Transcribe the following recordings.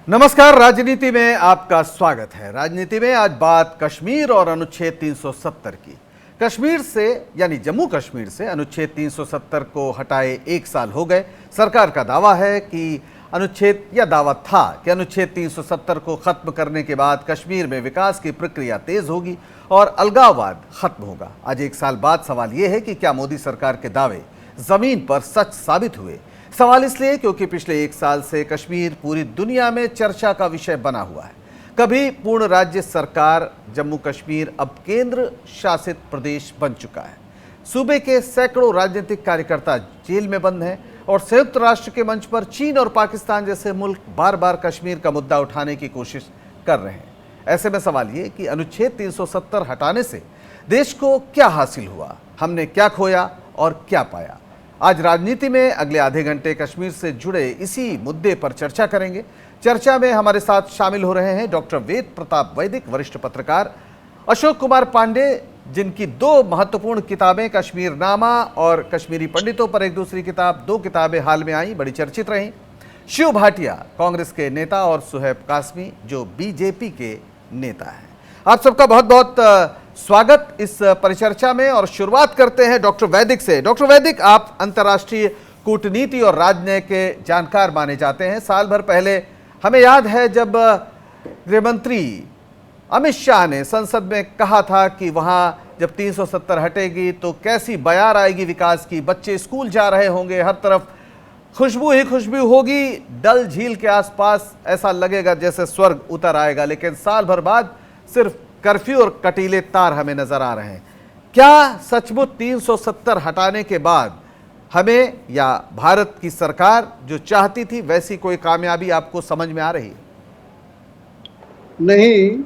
नमस्कार, राजनीति में आपका स्वागत है। राजनीति में आज बात कश्मीर और अनुच्छेद 370 की। कश्मीर से यानी जम्मू कश्मीर से अनुच्छेद 370 को हटाए 1 साल हो गए। सरकार का दावा है कि दावा था कि अनुच्छेद 370 को खत्म करने के बाद कश्मीर में विकास की प्रक्रिया तेज होगी और अलगाववाद खत्म होगा। आज 1 साल बाद सवाल यह है कि क्या मोदी सरकार के दावे जमीन पर सच साबित हुए। सवाल इसलिए क्योंकि पिछले 1 साल से कश्मीर पूरी दुनिया में चर्चा का विषय बना हुआ है। कभी पूर्ण राज्य सरकार जम्मू कश्मीर अब केंद्र शासित प्रदेश बन चुका है। सूबे के सैकड़ों राजनीतिक कार्यकर्ता जेल में बंद हैं और संयुक्त राष्ट्र के मंच पर चीन और पाकिस्तान जैसे मुल्क बार बार कश्मीर का मुद्दा उठाने की कोशिश कर रहे हैं। ऐसे में सवाल ये कि अनुच्छेद 370 हटाने से देश को क्या हासिल हुआ, हमने क्या खोया और क्या पाया। आज राजनीति में अगले आधे घंटे कश्मीर से जुड़े इसी मुद्दे पर चर्चा करेंगे। चर्चा में हमारे साथ शामिल हो रहे हैं डॉक्टर वेद प्रताप वैदिक, वरिष्ठ पत्रकार, अशोक कुमार पांडे, जिनकी 2 महत्वपूर्ण किताबें कश्मीरनामा और कश्मीरी पंडितों पर एक दूसरी किताब, 2 किताबें हाल में आई, बड़ी चर्चित रहीं, शिव भाटिया कांग्रेस के नेता और सुहैब कासमी जो बीजेपी के नेता हैं। आप सबका बहुत बहुत स्वागत इस परिचर्चा में और शुरुआत करते हैं डॉक्टर वैदिक से। डॉक्टर वैदिक, आप अंतर्राष्ट्रीय कूटनीति और राजनीति के जानकार माने जाते हैं। साल भर पहले हमें याद है जब गृहमंत्री अमित शाह ने संसद में कहा था कि वहां जब 370 हटेगी तो कैसी बयार आएगी विकास की, बच्चे स्कूल जा रहे होंगे, हर तरफ खुशबू ही खुशबू होगी, डल झील के आसपास ऐसा लगेगा जैसे स्वर्ग उतर आएगा। लेकिन साल भर बाद सिर्फ कर्फ्यू और कटीले तार हमें नजर आ रहे हैं। क्या सचमुच 370 हटाने के बाद हमें या भारत की सरकार जो चाहती थी वैसी कोई कामयाबी आपको समझ में आ रही है? नहीं,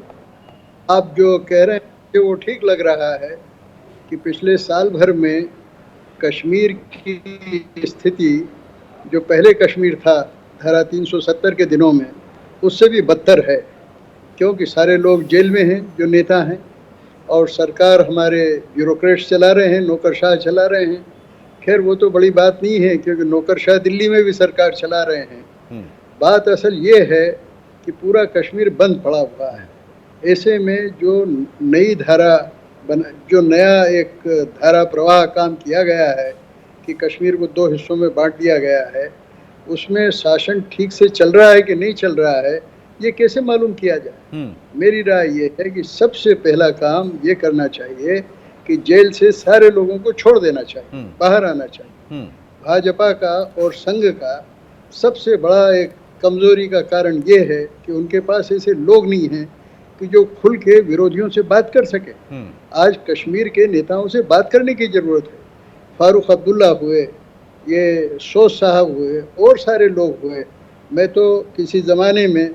आप जो कह रहे हैं वो ठीक लग रहा है कि पिछले साल भर में कश्मीर की स्थिति जो पहले कश्मीर था धारा 370 के दिनों में, उससे भी बदतर है, क्योंकि सारे लोग जेल में हैं जो नेता हैं और सरकार हमारे ब्यूरोक्रेट्स चला रहे हैं, नौकरशाह चला रहे हैं। खैर वो तो बड़ी बात नहीं है क्योंकि नौकरशाह दिल्ली में भी सरकार चला रहे हैं। बात असल ये है कि पूरा कश्मीर बंद पड़ा हुआ है। ऐसे में जो नई धारा जो नया एक धारा प्रवाह काम किया गया है कि कश्मीर को 2 हिस्सों में बांट दिया गया है, उसमें शासन ठीक से चल रहा है कि नहीं चल रहा है ये कैसे मालूम किया जाए। मेरी राय ये है कि सबसे पहला काम ये करना चाहिए कि जेल से सारे लोगों को छोड़ देना चाहिए, बाहर आना चाहिए। भाजपा का और संघ का सबसे बड़ा एक कमजोरी का कारण ये है कि उनके पास ऐसे लोग नहीं हैं कि जो खुल के विरोधियों से बात कर सके। आज कश्मीर के नेताओं से बात करने की जरूरत है। फारूक अब्दुल्ला हुए, ये सोज साहब हुए और सारे लोग हुए। मैं तो किसी ज़माने में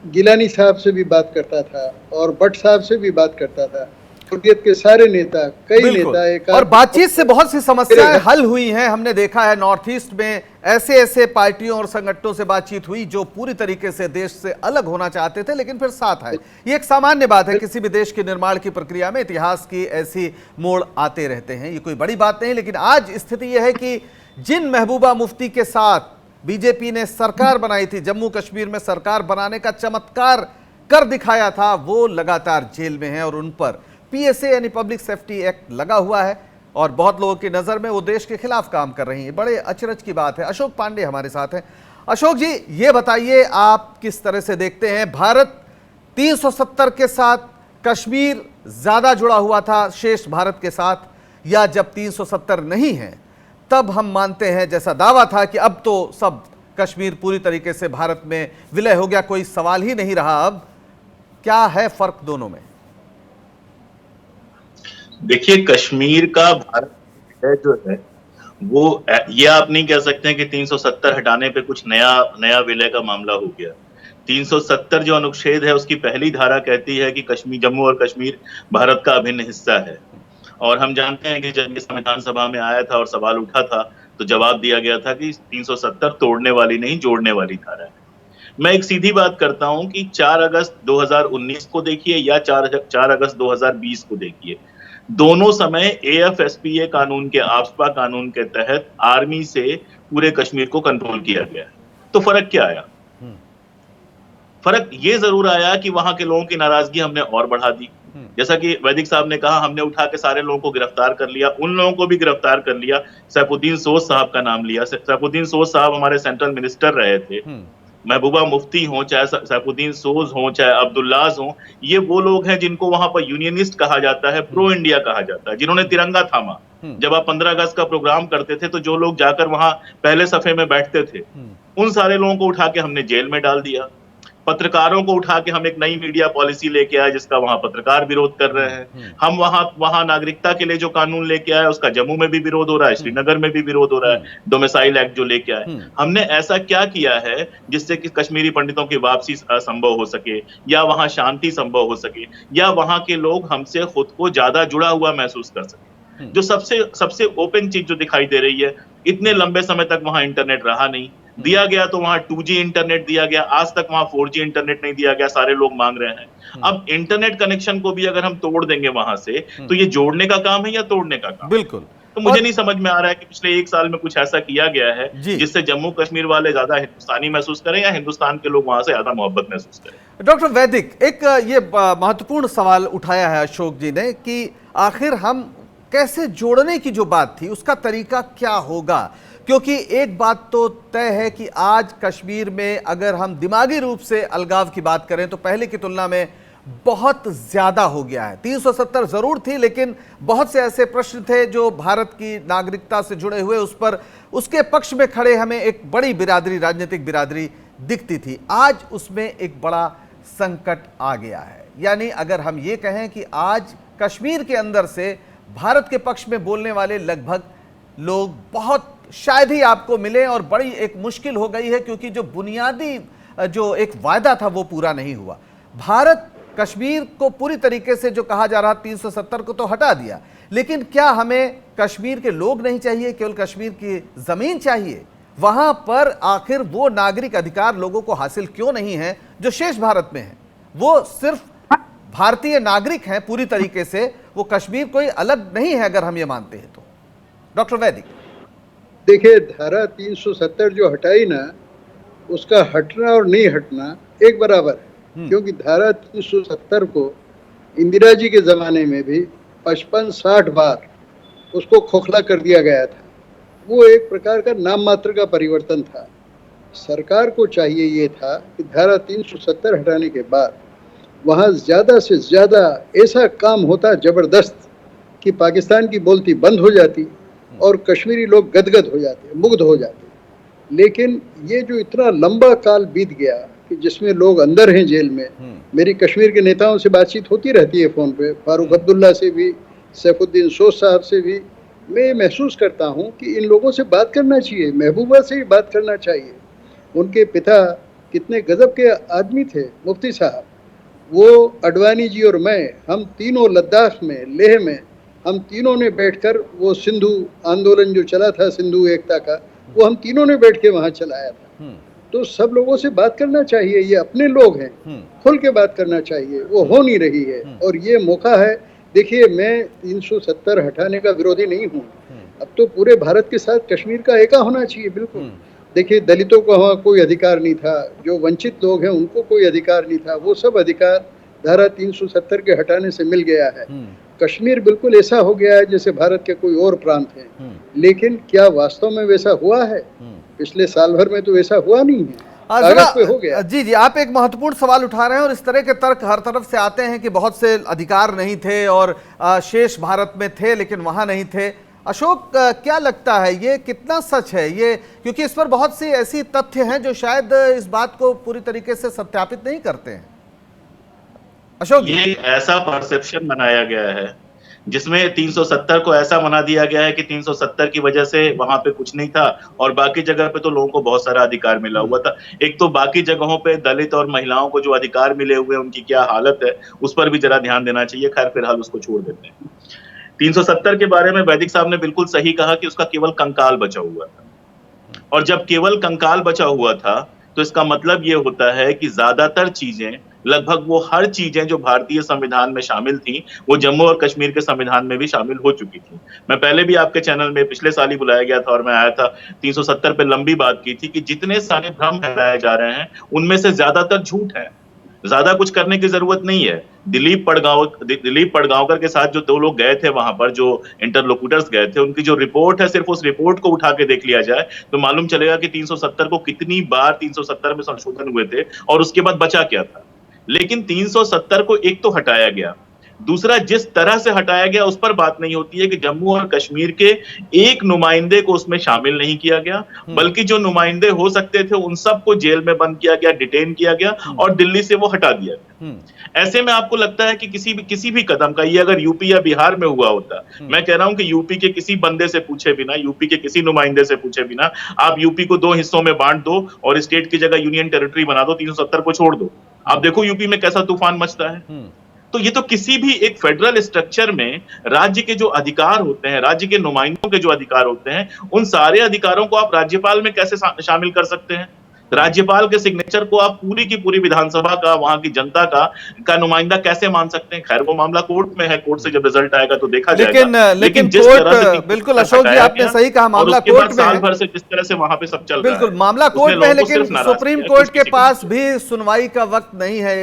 गिलानी साहब से भी बात करता था और भट्ट साहब से भी बात करता था। हुर्रियत के सारे नेता, कई नेता एक और बातचीत से बहुत सी समस्याएं हल हुई हैं। हमने देखा है नॉर्थ ईस्ट में ऐसे पार्टियों और संगठनों से बातचीत हुई जो पूरी तरीके से देश से अलग होना चाहते थे लेकिन फिर साथ आए। ये एक सामान्य बात है, किसी भी देश के निर्माण की प्रक्रिया में इतिहास की ऐसी मोड़ आते रहते हैं, ये कोई बड़ी बात नहीं। लेकिन आज स्थिति यह है कि जिन महबूबा मुफ्ती के साथ बीजेपी ने सरकार बनाई थी, जम्मू कश्मीर में सरकार बनाने का चमत्कार कर दिखाया था, वो लगातार जेल में हैं और उन पर पीएसए यानी पब्लिक सेफ्टी एक्ट लगा हुआ है और बहुत लोगों की नजर में वो देश के खिलाफ काम कर रही हैं। बड़े अचरज की बात है। अशोक पांडे हमारे साथ हैं। अशोक जी, ये बताइए आप किस तरह से देखते हैं, भारत 370 के साथ कश्मीर ज्यादा जुड़ा हुआ था शेष भारत के साथ, या जब 370 नहीं है तब हम मानते हैं जैसा दावा था कि अब तो सब कश्मीर पूरी तरीके से भारत में विलय हो गया, कोई सवाल ही नहीं रहा। अब क्या है फर्क दोनों में? देखिए, कश्मीर का भारत जो है वो ये आप नहीं कह सकते हैं कि 370 हटाने पे कुछ नया विलय का मामला हो गया। 370 जो अनुच्छेद है उसकी पहली धारा कहती है कि कश्मीर, जम्मू और कश्मीर भारत का अभिन्न हिस्सा है। और हम जानते हैं कि जब ये संविधान सभा में आया था और सवाल उठा था तो जवाब दिया गया था कि 370 तोड़ने वाली नहीं, जोड़ने वाली धारा है। मैं एक सीधी बात करता हूं कि 4 अगस्त 2019 को देखिए या 4 अगस्त 2020 को देखिए, दोनों समय एएफएसपीए कानून के, आफ्सपा कानून के तहत आर्मी से पूरे कश्मीर को कंट्रोल किया गया। तो फर्क क्या आया? फर्क ये जरूर आया कि वहां के लोगों की नाराजगी हमने और बढ़ा दी। जैसा कि वैदिक साहब ने कहा, हमने उठा के सारे लोगों को गिरफ्तार कर लिया, उन लोगों को भी गिरफ्तार कर लिया। सैफुद्दीन सोज साहब का नाम लिया। सैफुद्दीन सोज साहब हमारे सेंट्रल मिनिस्टर रहे थे। महबूबा मुफ्ती हो, चाहे सैफुद्दीन सोज हो, चाहे अब्दुल्लाज हो, ये वो लोग हैं जिनको वहां पर यूनियनिस्ट कहा जाता है, प्रो इंडिया कहा जाता है, जिन्होंने तिरंगा थामा। जब आप 15 अगस्त का प्रोग्राम करते थे तो जो लोग जाकर वहां पहले सफे में बैठते थे, उन सारे लोगों को उठा के हमने जेल में डाल दिया। पत्रकारों को उठा के हम एक नई मीडिया पॉलिसी लेके आए जिसका वहां पत्रकार विरोध कर रहे हैं। हम वहां नागरिकता के लिए जो कानून लेके आए उसका जम्मू में भी विरोध हो रहा है, श्रीनगर में भी विरोध हो रहा है, डोमिसाइल एक्ट जो लेके आए। हमने ऐसा क्या किया है जिससे कि कश्मीरी पंडितों की वापसी संभव हो सके, या वहां शांति संभव हो सके, या वहां के लोग हमसे खुद को ज्यादा जुड़ा हुआ महसूस कर सके। जो सबसे ओपन चीज जो दिखाई दे रही है, इतने लंबे समय तक वहां इंटरनेट रहा नहीं, दिया गया तो वहां 2G इंटरनेट दिया गया, आज तक वहां 4G इंटरनेट नहीं दिया गया, सारे लोग मांग रहे हैं। अब इंटरनेट कनेक्शन को भी अगर हम तोड़ देंगे वहां से, तो ये जोड़ने का काम है या तोड़ने का काम? बिल्कुल। तो मुझे नहीं समझ में आ रहा है कि पिछले एक साल में कुछ ऐसा किया गया है जिससे जम्मू कश्मीर वाले ज्यादा हिंदुस्तानी महसूस करें या हिंदुस्तान के लोग वहां से ज्यादा मोहब्बत महसूस करें। डॉक्टर वैदिक, एक ये महत्वपूर्ण सवाल उठाया है अशोक जी ने कि आखिर हम कैसे जोड़ने की जो बात थी उसका तरीका क्या होगा, क्योंकि एक बात तो तय है कि आज कश्मीर में अगर हम दिमागी रूप से अलगाव की बात करें तो पहले की तुलना में बहुत ज्यादा हो गया है। 370 जरूर थी, लेकिन बहुत से ऐसे प्रश्न थे जो भारत की नागरिकता से जुड़े हुए, उस पर उसके पक्ष में खड़े हमें एक बड़ी बिरादरी, राजनीतिक बिरादरी दिखती थी। आज उसमें एक बड़ा संकट आ गया है। यानी अगर हम ये कहें कि आज कश्मीर के अंदर से भारत के पक्ष में बोलने वाले लगभग लोग बहुत शायद ही आपको मिले, और बड़ी एक मुश्किल हो गई है क्योंकि जो बुनियादी जो एक वायदा था वो पूरा नहीं हुआ। भारत कश्मीर को पूरी तरीके से जो कहा जा रहा 370 को तो हटा दिया, लेकिन क्या हमें कश्मीर के लोग नहीं चाहिए, केवल कश्मीर की जमीन चाहिए? वहां पर आखिर वो नागरिक अधिकार लोगों को हासिल क्यों नहीं है जो शेष भारत में है? वो सिर्फ भारतीय नागरिक हैं पूरी तरीके से, वो कश्मीर कोई अलग नहीं है अगर हम ये मानते हैं तो। डॉक्टर वैदिक, देखिए, धारा 370 जो हटाई ना, उसका हटना और नहीं हटना एक बराबर है। क्योंकि धारा 370 को इंदिरा जी के जमाने में भी 55-60 बार उसको खोखला कर दिया गया था। वो एक प्रकार का नाम मात्र का परिवर्तन था। सरकार को चाहिए ये था कि धारा 370 हटाने के बाद वहाँ ज़्यादा से ज़्यादा ऐसा काम होता जबरदस्त कि पाकिस्तान की बोलती बंद हो जाती और कश्मीरी लोग गदगद हो जाते, मुग्ध हो जाते। लेकिन ये जो इतना लंबा काल बीत गया कि जिसमें लोग अंदर हैं जेल में, मेरी कश्मीर के नेताओं से बातचीत होती रहती है फ़ोन पे, फारूक अब्दुल्ला से भी, सैफुद्दीन सोज साहब से भी। मैं महसूस करता हूँ कि इन लोगों से बात करना चाहिए, महबूबा से भी बात करना चाहिए। उनके पिता कितने गजब के आदमी थे, मुफ्ती साहब। वो अडवाणी जी और मैं, हम तीनों लद्दाख में, लेह में, हम तीनों ने बैठकर वो सिंधु आंदोलन जो चला था, सिंधु एकता का, वो हम तीनों ने बैठ के वहाँ चलाया था। तो सब लोगों से बात करना चाहिए, ये अपने लोग हैं, खुल के बात करना चाहिए। वो हो नहीं रही है और ये मौका है। देखिए, मैं 370 हटाने का विरोधी नहीं हूँ। अब तो पूरे भारत के साथ कश्मीर का एका होना चाहिए, बिल्कुल। देखिए, दलितों को वहाँ कोई अधिकार नहीं था, जो वंचित लोग हैं उनको कोई अधिकार नहीं था, वो सब अधिकार धारा 370 के हटाने से मिल गया है। कश्मीर बिल्कुल ऐसा हो गया है जैसे भारत के कोई और प्रांत हैं। लेकिन क्या वास्तव में वैसा हुआ है? पिछले साल भर में तो वैसा हुआ नहीं है, कागज पे हो गया। जी, आप एक महत्वपूर्ण सवाल उठा रहे हैं और इस तरह के तर्क हर तरफ से आते हैं कि बहुत से अधिकार नहीं थे और शेष भारत में थे लेकिन वहां नहीं थे। अशोक, क्या लगता है ये कितना सच है ये? क्योंकि इस पर बहुत सी ऐसी तथ्य हैं जो शायद इस बात को पूरी तरीके से सत्यापित नहीं करते हैं। अशोक, ये ऐसा परसेप्शन बनाया गया है जिसमें 370 को ऐसा बना दिया गया है कि 370 की वजह से वहां पे कुछ नहीं था और बाकी जगह पे तो लोगों को बहुत सारा अधिकार मिला हुआ था। एक तो बाकी जगहों पे दलित और महिलाओं को जो अधिकार मिले हुए हैं उनकी क्या हालत है, उस पर भी जरा ध्यान देना चाहिए। खैर, फिलहाल उसको छोड़ देते हैं। 370 के बारे में वैदिक साहब ने बिल्कुल सही कहा कि उसका केवल कंकाल बचा हुआ था, और जब केवल कंकाल बचा हुआ था तो इसका मतलब ये होता है कि ज्यादातर चीजें लगभग वो हर चीजें जो भारतीय संविधान में शामिल थी वो जम्मू और कश्मीर के संविधान में भी शामिल हो चुकी थी। मैं पहले भी आपके चैनल में पिछले साल ही बुलाया गया था और मैं आया था, 370 पे लंबी बात की थी कि जितने सारे भ्रम फैलाए जा रहे हैं उनमें से ज्यादातर झूठ है, ज्यादा कुछ करने की जरूरत नहीं है। दिलीप पडगांवकर के साथ जो 2 लोग गए थे वहां पर, जो इंटरलोक्यूटर्स गए थे, उनकी जो रिपोर्ट है, सिर्फ उस रिपोर्ट को उठा के देख लिया जाए तो मालूम चलेगा कि 370 को कितनी बार 370 में संशोधन हुए थे और उसके बाद बचा क्या था। लेकिन 370 को एक तो हटाया गया, दूसरा जिस तरह से हटाया गया उस पर बात नहीं होती है कि जम्मू और कश्मीर के एक नुमाइंदे को उसमें शामिल नहीं किया गया, बल्कि जो नुमाइंदे हो सकते थे उन सबको जेल में बंद किया गया, डिटेन किया गया और दिल्ली से वो हटा दिया गया। ऐसे में आपको लगता है कि किसी भी कदम का, ये अगर यूपी या बिहार में हुआ होता, मैं कह रहा हूं कि यूपी के किसी बंदे से पूछे बिना, यूपी के किसी नुमाइंदे से पूछे बिना आप यूपी को 2 हिस्सों में बांट दो और स्टेट की जगह यूनियन टेरिटरी बना दो, 370 को छोड़ दो, आप देखो यूपी में कैसा तूफान मचता है। तो ये तो किसी भी एक फेडरल स्ट्रक्चर में राज्य के जो अधिकार होते हैं, राज्य के नुमाइंदों के जो अधिकार होते हैं, उन सारे अधिकारों को आप राज्यपाल में कैसे शामिल कर सकते हैं? राज्यपाल के सिग्नेचर को आप पूरी की पूरी विधानसभा का, वहां की जनता का नुमाइंदा कैसे मान सकते हैं? खैर वो मामला कोर्ट में है, कोर्ट से जब रिजल्ट आएगा तो देखा जाएगा। लेकिन जिस तरह से बिल्कुल अशोक जी आपने सही कहा, मामला कोर्ट में साल है, भर से जिस तरह से वहां पे सब चल रहा है, बिल्कुल मामला कोर्ट में है, लेकिन सुप्रीम कोर्ट के पास भी सुनवाई का वक्त नहीं है।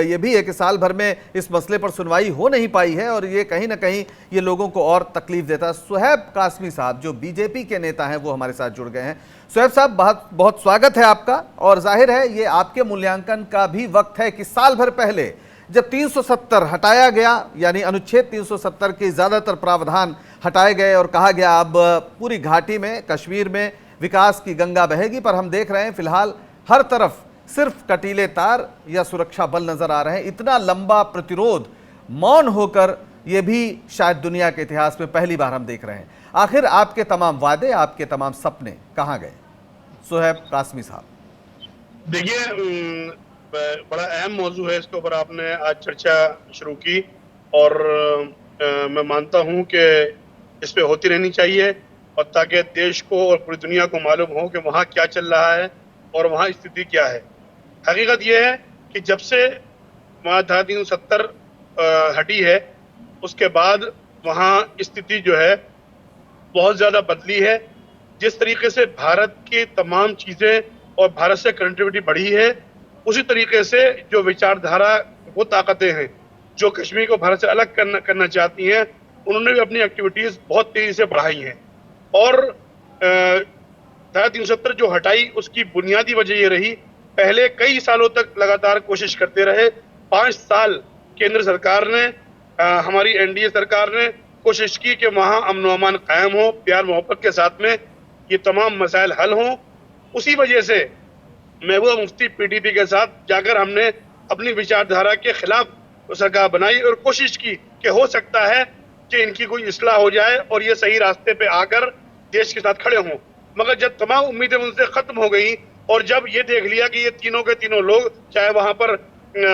ये भी है कि साल भर में इस मसले पर सुनवाई हो नहीं पाई है और ये कहीं ना कहीं ये लोगों को और तकलीफ देता है। सुहैब कासमी साहब जो बीजेपी के नेता हैं वो हमारे साथ जुड़ गए हैं। सुहैब साहब बहुत बहुत स्वागत है आपका, और जाहिर है ये आपके मूल्यांकन का भी वक्त है कि साल भर पहले जब 370 हटाया गया, यानी अनुच्छेद 370 के ज़्यादातर प्रावधान हटाए गए और कहा गया अब पूरी घाटी में, कश्मीर में विकास की गंगा बहेगी, पर हम देख रहे हैं फिलहाल हर तरफ सिर्फ कटीले तार या सुरक्षा बल नजर आ रहे हैं। इतना लंबा प्रतिरोध मौन होकर ये भी शायद दुनिया के इतिहास में पहली बार हम देख रहे हैं। आखिर आपके तमाम वादे, आपके तमाम सपने कहाँ गए? सुहैब कासमी साहब। देखिए, बड़ा अहम मौजू है, इसके ऊपर आपने आज चर्चा शुरू की और मैं मानता हूं कि इस पे होती रहनी चाहिए, और ताकि देश को और पूरी दुनिया को मालूम हो कि वहाँ क्या चल रहा है और वहाँ स्थिति क्या है। हकीकत यह है कि जब से वहाँ धारा 370 हटी है, उसके बाद वहाँ स्थिति जो है बहुत ज़्यादा बदली है। जिस तरीके से भारत की तमाम चीज़ें और भारत से कनेक्टिविटी बढ़ी है, उसी तरीके से जो विचारधारा, वो ताकतें हैं जो कश्मीर को भारत से अलग करना चाहती हैं, उन्होंने भी अपनी एक्टिविटीज़ बहुत तेज़ी से बढ़ाई हैं। और धारा 370 जो हटाई, उसकी बुनियादी वजह ये रही, पहले कई सालों तक लगातार कोशिश करते रहे, 5 साल केंद्र सरकार ने, हमारी एनडीए सरकार ने कोशिश की कि वहाँ अमन व अमान कायम हो, प्यार मोहब्बत के साथ में ये तमाम मसाइल हल हों। उसी वजह से महबूबा मुफ्ती पीडीपी के साथ जाकर हमने अपनी विचारधारा के खिलाफ सरकार बनाई और कोशिश की कि हो सकता है कि इनकी कोई इस्लाह हो जाए और ये सही रास्ते पे आकर देश के साथ खड़े हों। मगर जब तमाम उम्मीदें उनसे खत्म हो गई और जब ये देख लिया कि ये तीनों के तीनों लोग, चाहे वहां पर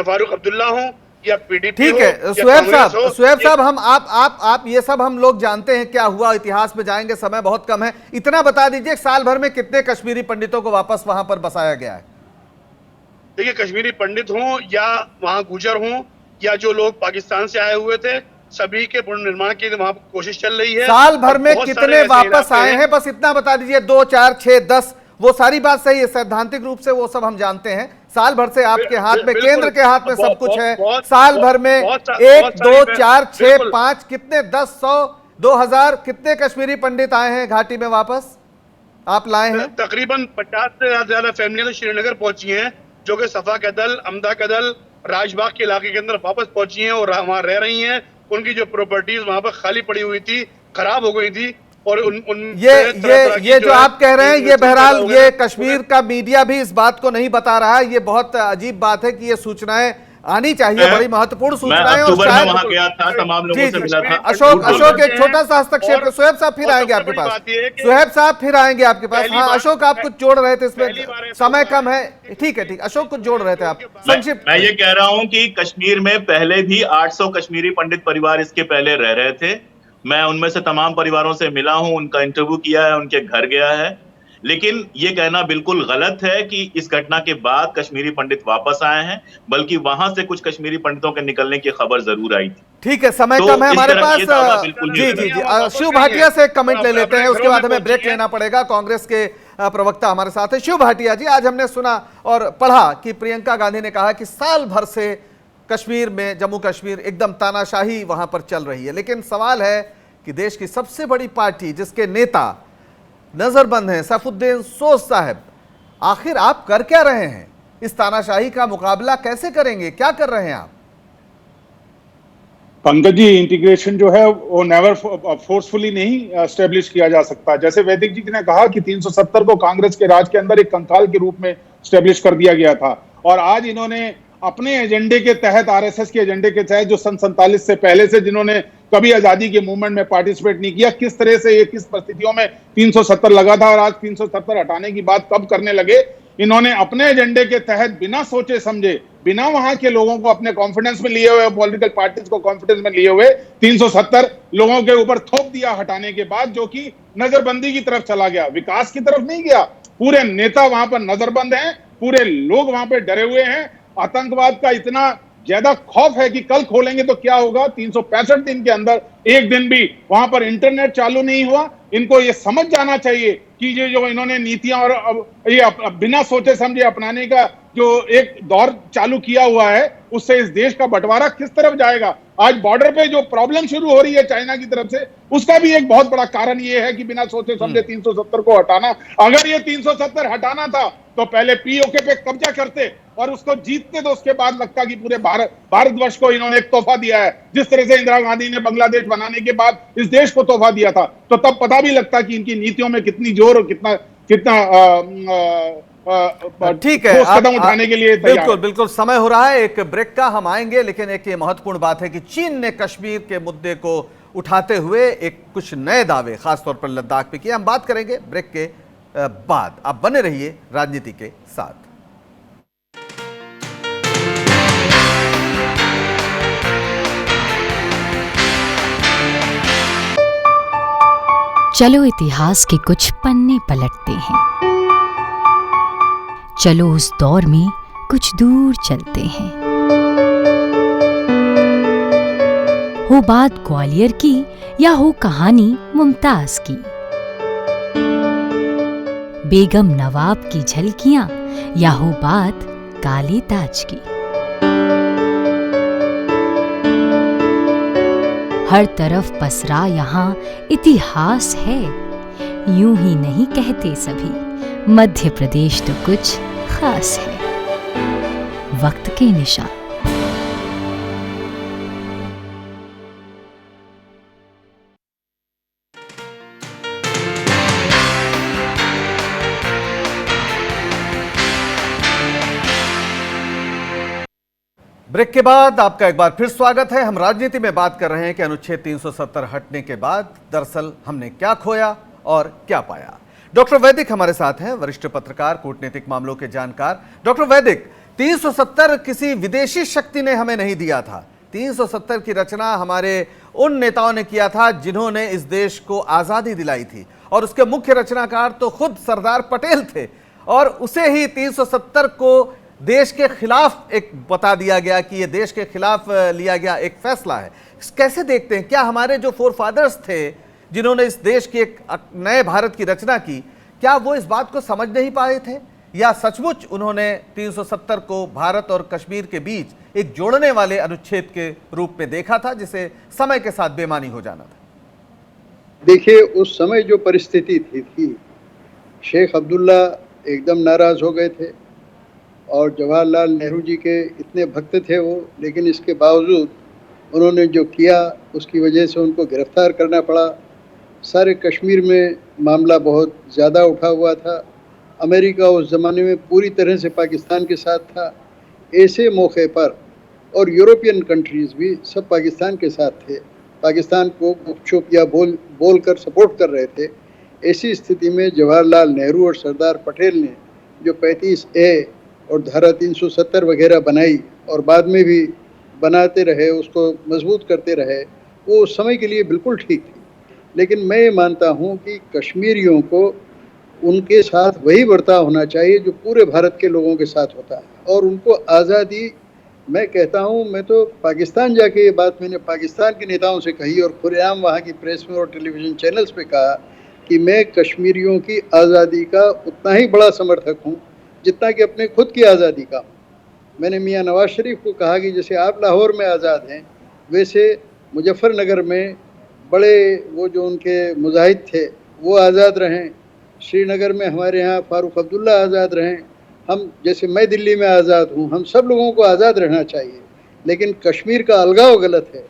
फारूक अब्दुल्ला हों या पीडीपी, ठीक है सुहैब साहब, हम आप ये सब हम लोग जानते हैं क्या हुआ, इतिहास में जाएंगे, समय बहुत कम है। इतना बता दीजिए साल भर में कितने कश्मीरी पंडितों को वापस वहां पर बसाया गया है? देखिए, कश्मीरी पंडित हों या वहां गुजर हों या जो लोग पाकिस्तान से आए हुए थे, सभी के पुनर्निर्माण की वहां कोशिश चल रही है। साल भर में कितने वापस आए हैं, बस इतना बता दीजिए। 2, 4, 6, 10, वो सारी बात सही है, सैद्धांतिक रूप से वो सब हम जानते हैं। साल भर से आपके हाथ में, केंद्र के हाथ में सब कुछ है। साल भर में 1, 2, 4, 6, 5, कितने 10, 100, 2000 कितने कश्मीरी पंडित आए हैं घाटी में वापस, आप लाए हैं? तकरीबन 50 से ज्यादा फैमिलियां तो श्रीनगर पहुंची हैं, जो कि सफा का दल, अमदा का दल, राजबाग के इलाके के अंदर वापस पहुंची हैं और वहां रह रही हैं। उनकी जो प्रॉपर्टीज वहां पर खाली पड़ी हुई थी, खराब हो गई थी, और ये जो आप कह रहे हैं, ये बहरहाल ये कश्मीर का मीडिया भी इस बात को नहीं बता रहा है। ये बहुत अजीब बात है कि ये सूचनाएं आनी चाहिए, बड़ी महत्वपूर्ण सूचनाएं। और शायद वहां गया था, तमाम लोगों से मिला था। अशोक एक छोटा सा हस्तक्षेप, सुहैब साहब फिर आएंगे आपके पास, सुहैब साहब फिर आएंगे आपके पास। हाँ अशोक, आप कुछ जोड़ रहे थे, इसमें समय कम है। ठीक है, अशोक कुछ जोड़ रहे थे आप, संक्षिप्त। मैं ये कह रहा हूं कि कश्मीर में पहले भी 800 कश्मीरी पंडित परिवार इसके पहले रह रहे थे। मैं उनमें से तमाम परिवारों से मिला हूं, उनका इंटरव्यू किया है, उनके घर गया है। लेकिन ये कहना बिल्कुल गलत है कि इस घटना के बाद कश्मीरी पंडित वापस आए हैं, बल्कि वहां से कुछ कश्मीरी पंडितों के निकलने की खबर जरूर आई थी। ठीक है, समय तो कम है इस हमारे तरह पास। ये दावा बिल्कुल जी नहीं जी जी करना। शिव भाटिया से कमेंट ले लेते हैं, उसके बाद हमें ब्रेक लेना पड़ेगा। कांग्रेस के प्रवक्ता हमारे साथ है। शिव भाटिया जी, आज हमने सुना और पढ़ा कि प्रियंका गांधी ने कहा कि साल भर से कश्मीर में, जम्मू कश्मीर एकदम तानाशाही वहां पर चल रही है, लेकिन सवाल है कि देश की सबसे बड़ी पार्टी जिसके नेता नजरबंद हैं, सैफुद्दीन सोज साहब, आखिर आप कर क्या रहे हैं? इस तानाशाही का मुकाबला कैसे करेंगे? क्या कर रहे हैं आप? पंकज जी, इंटीग्रेशन जो है वो नेवर फोर्सफुली नहीं एस्टेब्लिश किया जा सकता। जैसे वैदिक जी ने कहा कि 370 को कांग्रेस के राज के अंदर एक कंकाल के रूप में एस्टेब्लिश कर दिया गया था, और आज इन्होंने अपने एजेंडे के तहत, आरएसएस के एजेंडे के तहत, जो सन 47 से पहले से जिन्होंने कभी आजादी के मूवमेंट में पार्टिसिपेट नहीं किया, किस तरह से ये किस परिस्थितियों में 370 लगा था और आज 370 हटाने की बात कब करने लगे। इन्होंने अपने एजेंडे के तहत बिना सोचे समझे, बिना वहां के लोगों को अपने कॉन्फिडेंस में लिए हुए, पॉलिटिकल पार्टीज को कॉन्फिडेंस में लिए हुए 370 लोगों के ऊपर थोप दिया हटाने के बाद, जो कि नजरबंदी की तरफ चला गया, विकास की तरफ नहीं गया। पूरे नेता वहां पर नजरबंद हैं, पूरे लोग वहां पर डरे हुए हैं। आतंकवाद का इतना ज्यादा खौफ है कि कल खोलेंगे तो क्या होगा। 365 दिन के अंदर एक दिन भी वहां पर इंटरनेट चालू नहीं हुआ। इनको ये समझ जाना चाहिए कि ये जो इन्होंने नीतियां और ये बिना सोचे समझे अपनाने का जो एक दौर चालू किया हुआ है, उससे इस देश का बंटवारा किस तरफ जाएगा। आज बॉर्डर पे जो प्रॉब्लम शुरू हो रही है चाइना की तरफ से, उसका भी एक बहुत बड़ा कारण ये है कि बिना सोचे समझे 370 को हटाना। अगर ये 370 हटाना था तो पहले पीओके पे कब्जा करते और उसको जीतते, तो उसके बाद लगता कि पूरे भारतवर्ष को इन्होंने एक तोहफा दिया है, जिस तरह से इंदिरा गांधी ने बांग्लादेश बनाने के बाद इस देश को तोहफा दिया था। तो तब पता भी लगता कि इनकी नीतियों में कितनी जोर और कितना ठीक है, कदम उठाने के लिए बिल्कुल बिल्कुल समय हो रहा है एक ब्रेक का, हम आएंगे। लेकिन एक ये महत्वपूर्ण बात है कि चीन ने कश्मीर के मुद्दे को उठाते हुए एक कुछ नए दावे खासतौर पर लद्दाख पे किए। हम बात करेंगे ब्रेक के बाद। आप बने रहिए राजनीति के साथ। चलो इतिहास के कुछ पन्ने पलटते हैं, चलो उस दौर में कुछ दूर चलते हैं। हो बात ग्वालियर की या हो कहानी मुमताज की, बेगम नवाब की झलकियां या हो बात काले ताज की, हर तरफ पसरा यहाँ इतिहास है। यूं ही नहीं कहते सभी, मध्य प्रदेश तो कुछ खास है। वक्त के निशान। ब्रेक के बाद आपका एक बार फिर स्वागत है। हम राजनीति में बात कर रहे हैं कि अनुच्छेद 370 हटने के बाद दरअसल हमने क्या खोया और क्या पाया। डॉक्टर वैदिक हमारे साथ हैं, वरिष्ठ पत्रकार, कूटनीतिक मामलों के जानकार। डॉक्टर वैदिक, 370 किसी विदेशी शक्ति ने हमें नहीं दिया था। 370 की रचना हमारे उन नेताओं ने किया था जिन्होंने इस देश को आज़ादी दिलाई थी, और उसके मुख्य रचनाकार तो खुद सरदार पटेल थे। और उसे ही 370 को देश के खिलाफ एक बता दिया गया कि ये देश के खिलाफ लिया गया एक फैसला है। कैसे देखते हैं, क्या हमारे जो फोरफादर्स थे जिन्होंने इस देश की एक नए भारत की रचना की, क्या वो इस बात को समझ नहीं पाए थे, या सचमुच उन्होंने 370 को भारत और कश्मीर के बीच एक जोड़ने वाले अनुच्छेद के रूप में देखा था, जिसे समय के साथ बेमानी हो जाना था? देखिए, उस समय जो परिस्थिति थी, शेख अब्दुल्ला एकदम नाराज हो गए थे और जवाहरलाल नेहरू जी के इतने भक्त थे वो, लेकिन इसके बावजूद उन्होंने जो किया उसकी वजह से उनको गिरफ्तार करना पड़ा। सारे कश्मीर में मामला बहुत ज़्यादा उठा हुआ था। अमेरिका उस ज़माने में पूरी तरह से पाकिस्तान के साथ था। ऐसे मौके पर, और यूरोपियन कंट्रीज़ भी सब पाकिस्तान के साथ थे, पाकिस्तान को गुपचुप या बोल कर सपोर्ट कर रहे थे। ऐसी स्थिति में जवाहरलाल नेहरू और सरदार पटेल ने जो 35A और धारा 370 वगैरह बनाई और बाद में भी बनाते रहे, उसको मजबूत करते रहे, वो उस समय के लिए बिल्कुल ठीक थी। लेकिन मैं ये मानता हूँ कि कश्मीरियों को उनके साथ वही बर्ताव होना चाहिए जो पूरे भारत के लोगों के साथ होता है। और उनको आज़ादी, मैं कहता हूँ, मैं तो पाकिस्तान जाके ये बात मैंने पाकिस्तान के नेताओं से कही और खुलेआम वहाँ की प्रेस में और टेलीविज़न चैनल्स पे कहा कि मैं कश्मीरियों की आज़ादी का उतना ही बड़ा समर्थक हूँ जितना कि अपने खुद की आज़ादी का हूँ। मैंने मियाँ नवाज शरीफ को कहा कि जैसे आप लाहौर में आज़ाद हैं, वैसे मुजफ्फरनगर में बड़े वो जो उनके मुजाहिद थे वो आज़ाद रहें, श्रीनगर में हमारे यहाँ फारूक अब्दुल्ला आज़ाद रहें, हम जैसे मैं दिल्ली में आज़ाद हूँ, हम सब लोगों को आज़ाद रहना चाहिए। लेकिन कश्मीर का अलगाव गलत है।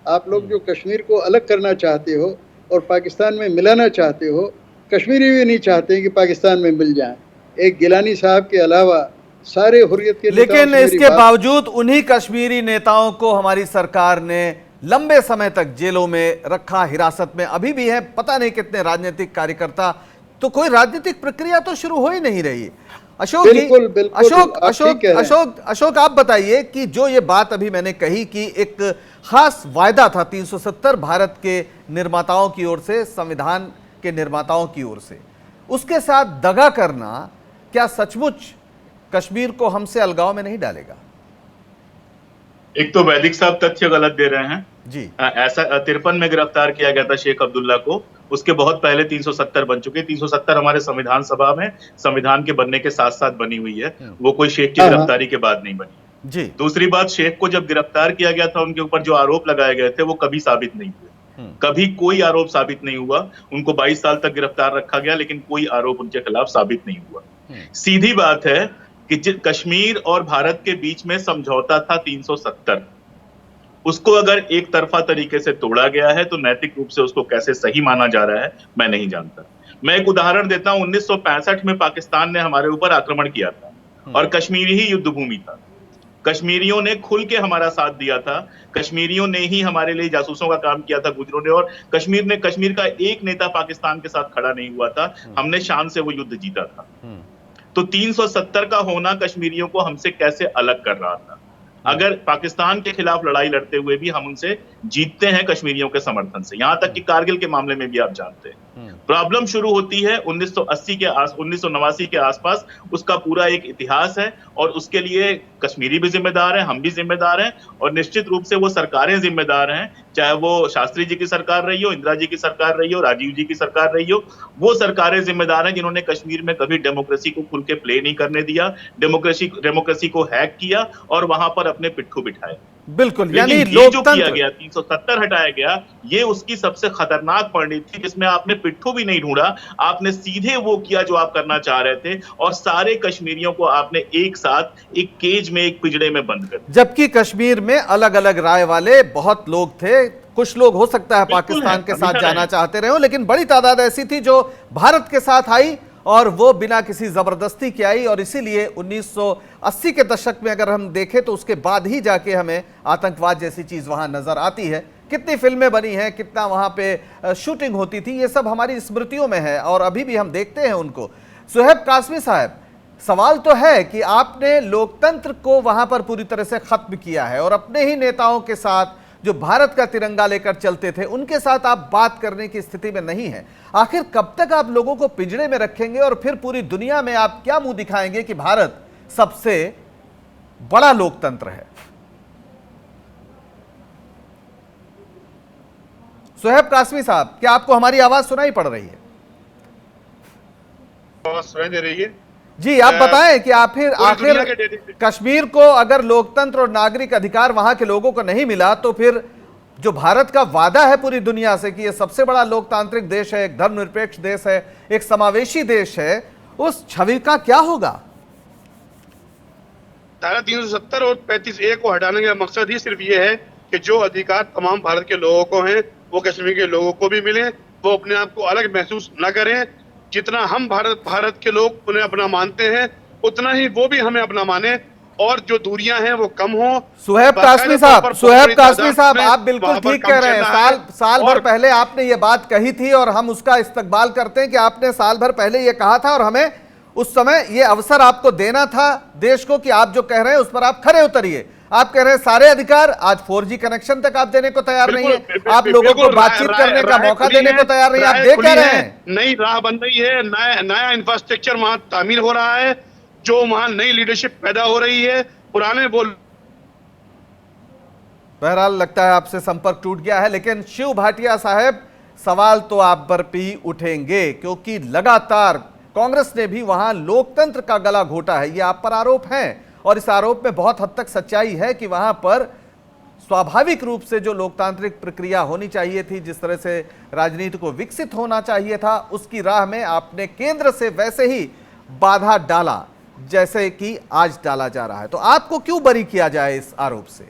आप लोग जो कश्मीर को अलग करना चाहते हो और पाकिस्तान में मिलाना चाहते हो, कश्मीरी भी नहीं चाहते कि पाकिस्तान में मिल जाएं। एक गिलानी साहब के अलावा सारे हुर्रियत के लेकिन इसके बावजूद उन्हीं कश्मीरी नेताओं को हमारी सरकार ने लंबे समय तक जेलों में रखा, हिरासत में अभी भी है पता नहीं कितने राजनीतिक कार्यकर्ता। तो कोई राजनीतिक प्रक्रिया तो शुरू हो ही नहीं रही। अशोक जी, अशोक आप बताइए कि जो ये बात अभी मैंने कही कि एक खास वायदा था 370 भारत के निर्माताओं की ओर से, संविधान के निर्माताओं की ओर से, उसके साथ दगा करना क्या सचमुच कश्मीर को हमसे अलगाव में नहीं डालेगा? एक तो वैदिक साहब तथ्य गलत दे रहे हैं जी। ऐसा 53 में गिरफ्तार किया गया था शेख अब्दुल्ला को, उसके बहुत पहले 370 बन चुके। 370 हमारे संविधान सभा में संविधान के बनने के साथ साथ बनी हुई है, वो कोई शेख की गिरफ्तारी के बाद नहीं बनी जी। दूसरी बात, शेख को जब गिरफ्तार किया गया था उनके ऊपर जो आरोप लगाए गए थे वो कभी साबित नहीं हुए, कभी कोई आरोप साबित नहीं हुआ। उनको 22 साल तक गिरफ्तार रखा गया लेकिन कोई आरोप उनके खिलाफ साबित नहीं हुआ। सीधी बात है कि कश्मीर और भारत के बीच में समझौता था 370, उसको अगर एक तरफा तरीके से तोड़ा गया है तो नैतिक रूप से उसको कैसे सही माना जा रहा है मैं नहीं जानता। मैं एक उदाहरण देता हूं, 1965 में पाकिस्तान ने हमारे ऊपर आक्रमण किया था और कश्मीर ही युद्ध भूमि था। कश्मीरियों ने खुल के हमारा साथ दिया था, कश्मीरियों ने ही हमारे लिए जासूसों का काम किया था गुजरों ने, और कश्मीर का एक नेता पाकिस्तान के साथ खड़ा नहीं हुआ था, हमने शान से वो युद्ध जीता था। तो 370 का होना कश्मीरियों को हमसे कैसे अलग कर रहा था? अगर पाकिस्तान के खिलाफ लड़ाई लड़ते हुए भी हम उनसे जीतते हैं कश्मीरियों के समर्थन से, यहां तक कि कारगिल के मामले में भी आप जानते हैं। प्रॉब्लम शुरू होती है 1989 के आसपास, उसका पूरा एक इतिहास है और उसके लिए कश्मीरी भी जिम्मेदार हैं, हम भी जिम्मेदार हैं और निश्चित रूप से वो सरकारें जिम्मेदार हैं, चाहे वो शास्त्री जी की सरकार रही हो, इंदिरा जी की सरकार रही हो, राजीव जी की सरकार रही हो, वो सरकारें जिम्मेदार हैं जिन्होंने कश्मीर में कभी डेमोक्रेसी को खुल के प्ले नहीं करने दिया, डेमोक्रेसी को हैक किया और वहां पर अपने पिट्ठू बिठाए। बिल्कुल, यानी ये जो किया गया 370 हटाया गया, ये उसकी सबसे खतरनाक परिणति थी जिसमें आपने पिट्ठू भी नहीं ढूंढा, आपने सीधे वो किया जो आप करना चाह रहे थे और सारे कश्मीरियों को आपने एक साथ एक केज में, एक पिंजड़े में बंद कर दिया। जबकि कश्मीर में अलग अलग राय वाले बहुत लोग थे, कुछ लोग हो सकता है पाकिस्तान के साथ जाना चाहते रहे हो, लेकिन बड़ी तादाद ऐसी थी जो भारत के साथ आई और वो बिना किसी जबरदस्ती के आई। और इसीलिए 1980 के दशक में अगर हम देखें तो उसके बाद ही जाके हमें आतंकवाद जैसी चीज वहां नजर आती है। कितनी फिल्में बनी हैं, कितना वहां पे शूटिंग होती थी, ये सब हमारी स्मृतियों में है और अभी भी हम देखते हैं उनको। सुहेब कासमी साहब, सवाल तो है कि आपने लोकतंत्र को वहां पर पूरी तरह से खत्म किया है और अपने ही नेताओं के साथ जो भारत का तिरंगा लेकर चलते थे उनके साथ आप बात करने की स्थिति में नहीं है। आखिर कब तक आप लोगों को पिंजड़े में रखेंगे और फिर पूरी दुनिया में आप क्या मुंह दिखाएंगे कि भारत सबसे बड़ा लोकतंत्र है? सुहेब कासमी साहब, क्या आपको हमारी आवाज सुनाई पड़ रही है? आवाज सुनाई दे रही है जी, आप बताएं कि आखिर कश्मीर को अगर लोकतंत्र और नागरिक अधिकार वहां के लोगों को नहीं मिला तो फिर जो भारत का वादा है पूरी दुनिया से कि यह सबसे बड़ा लोकतांत्रिक देश है, एक धर्मनिरपेक्ष देश है, एक समावेशी देश है, उस छवि का क्या होगा? धारा 370 और 35A को हटाने का मकसद ही सिर्फ ये है कि जो अधिकार तमाम भारत के लोगों को हैं वो कश्मीर के लोगों को भी मिले, वो अपने आप को अलग महसूस न करें। जितना हम भारत के लोग उन्हें अपना मानते हैं उतना ही वो भी हमें अपना माने और जो दूरियां हैं वो कम हो। सुहेब कासमी साहब, आप बिल्कुल ठीक कह रहे हैं। साल भर पहले आपने ये बात कही थी और हम उसका इस्तकबाल करते हैं कि आपने साल भर पहले ये कहा था और हमें उस समय ये अवसर आपको देना था देश को कि आप जो कह रहे हैं उस पर आप खरे उतरिए। आप कह रहे हैं सारे अधिकार, आज 4G कनेक्शन तक आप देने को तैयार नहीं है, आप लोगों को बातचीत करने का मौका देने को तैयार नहीं, आप दे कह रहे हैं। नई राह बन रही है, नया इंफ्रास्ट्रक्चर वहां तामीर हो रहा है, जो वहां नई लीडरशिप पैदा हो रही है, पुराने बोल। बहरहाल लगता है आपसे संपर्क टूट गया है, लेकिन शिव भाटिया साहब सवाल तो आप पर भी उठेंगे, क्योंकि लगातार कांग्रेस ने भी वहां लोकतंत्र का गला घोटा है, ये आप पर आरोप है। और इस आरोप में बहुत हद तक सच्चाई है कि वहां पर स्वाभाविक रूप से जो लोकतांत्रिक प्रक्रिया होनी चाहिए थी, जिस तरह से राजनीति को विकसित होना चाहिए था, उसकी राह में आपने केंद्र से वैसे ही बाधा डाला जैसे कि आज डाला जा रहा है। तो आपको क्यों बरी किया जाए इस आरोप से?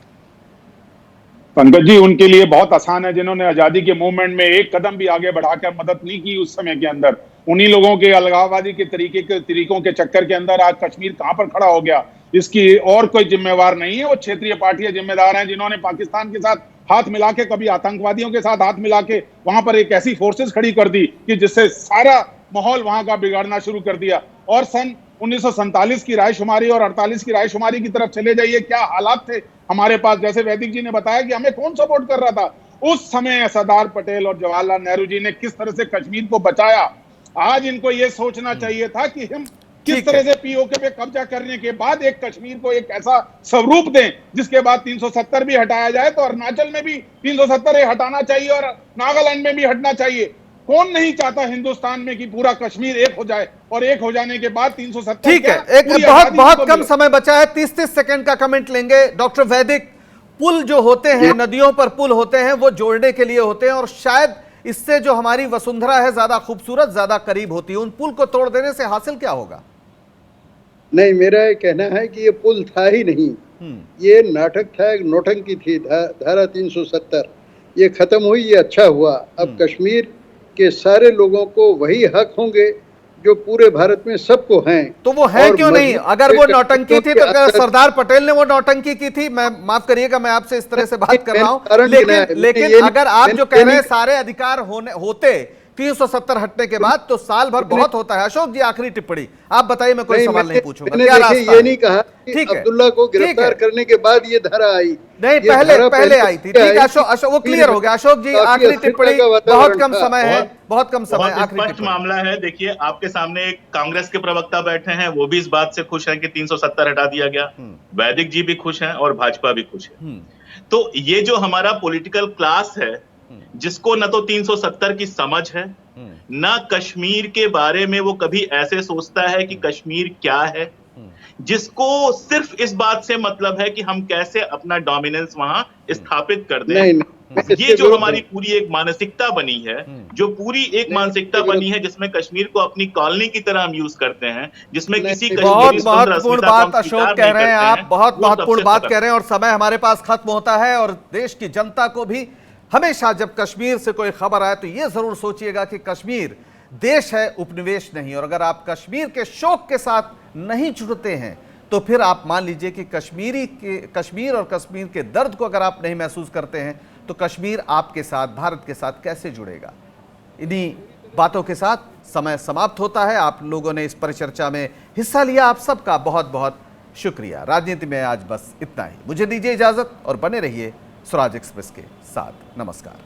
पंकज जी, उनके लिए बहुत आसान है जिन्होंने आजादी के मूवमेंट में एक कदम भी आगे बढ़ाकर मदद नहीं की उस समय के अंदर। उन्हीं लोगों के अलगाववादी के तरीकों के चक्कर के अंदर आज कश्मीर कहां पर खड़ा हो गया, इसकी और कोई जिम्मेवार नहीं है। वो क्षेत्रीय पार्टियां जिम्मेदार हैं जिन्होंने पाकिस्तान के साथ हाथ मिला के, कभी आतंकवादियों के साथ हाथ मिला के वहां पर एक ऐसी फोर्सेस खड़ी कर दी कि जिससे सारा माहौल वहां का बिगाड़ना शुरू कर दिया। और सन 1947 की रायशुमारी और 48 की रायशुमारी की तरफ चले जाइए, क्या हालात थे हमारे पास। जैसे वैदिक जी ने बताया कि हमें कौन सपोर्ट कर रहा था उस समय, सरदार पटेल और जवाहरलाल नेहरू जी ने किस तरह से कश्मीर को बचाया। आज इनको यह सोचना चाहिए था कि हम किस तरह से पीओके पे कब्जा करने के बाद एक कश्मीर को एक ऐसा स्वरूप दें जिसके बाद 370 भी हटाया जाए, तो अरुणाचल में भी 370 हटाना चाहिए और नागालैंड में भी हटना चाहिए। कौन नहीं चाहता हिंदुस्तान में कि पूरा कश्मीर एक हो जाए, और एक हो जाने के बाद 370। ठीक है, एक बहुत कम समय बचा है, 30 सेकंड का कमेंट लेंगे। डॉक्टर वैदिक, पुल जो होते हैं, नदियों पर पुल होते हैं, वो जोड़ने के लिए होते हैं, और शायद इससे जो हमारी वसुंधरा है ज्यादा खूबसूरत, ज्यादा करीब होती है। उन पुल को तोड़ देने से हासिल क्या होगा? नहीं, मेरा ये कहना है कि ये पुल था ही नहीं, ये नाटक था, एक नौटंकी थी। धारा 370 ये खत्म हुई, ये अच्छा हुआ। अब कश्मीर के सारे लोगों को वही हक होंगे जो पूरे भारत में सबको हैं। तो वो है क्यों नहीं? अगर वो नौटंकी थी तो सरदार पटेल ने वो नौटंकी की थी। मैं माफ करिएगा, मैं आपसे इस तरह से बात कर रहा हूं, लेकिन अगर आप जो कह रहे हैं सारे अधिकार होते 370 हटने के बाद, तो साल भर बहुत होता है। अशोक जी, आखिरी टिप्पणी आप बताइए, मैं कोई सवाल नहीं पूछूंगा। क्या रास्ता? ये नहीं कहा कि अब्दुल्ला को गिरफ्तार करने के बाद ये धारा आई, नहीं, पहले आई थी। ठीक है अशोक, वो क्लियर हो गया। अशोक जी, आखिरी टिप्पणी, बहुत कम समय है, बहुत कम समय, आखिरी टिप्पणी। मामला है, देखिए आपके सामने एक कांग्रेस के प्रवक्ता बैठे हैं, वो भी इस बात से खुश हैं कि 370 हटा दिया गया। वैदिक जी भी खुश हैं और भाजपा भी खुश है। तो ये जो हमारा पॉलिटिकल क्लास है, जिसको न तो 370 की समझ है, ना कश्मीर के बारे में वो कभी ऐसे सोचता है कि कश्मीर क्या है, जिसको सिर्फ इस बात से मतलब है कि हम कैसे अपना डोमिनेंस वहां स्थापित कर दें। ये जो हमारी पूरी एक मानसिकता बनी है, जो पूरी एक मानसिकता बनी है, जिसमें कश्मीर को अपनी कॉलोनी की तरह हम यूज करते हैं, जिसमें किसी बहुत महत्वपूर्ण बात अशोक कह रहे हैं आप, बहुत महत्वपूर्ण बात कह रहे हैं। और समय हमारे पास खत्म होता है, और देश की जनता को भी हमेशा जब कश्मीर से कोई खबर आए तो यह जरूर सोचिएगा कि कश्मीर देश है, उपनिवेश नहीं। और अगर आप कश्मीर के शोक के साथ नहीं जुड़ते हैं, तो फिर आप मान लीजिए कि कश्मीर और कश्मीर के दर्द को अगर आप नहीं महसूस करते हैं, तो कश्मीर आपके साथ, भारत के साथ कैसे जुड़ेगा? इन्हीं बातों के साथ समय समाप्त होता है। आप लोगों ने इस परिचर्चा में हिस्सा लिया, आप सबका बहुत बहुत शुक्रिया। राजनीति में आज बस इतना ही। मुझे दीजिए इजाजत और बने रहिए स्वराज एक्सप्रेस के साथ। नमस्कार।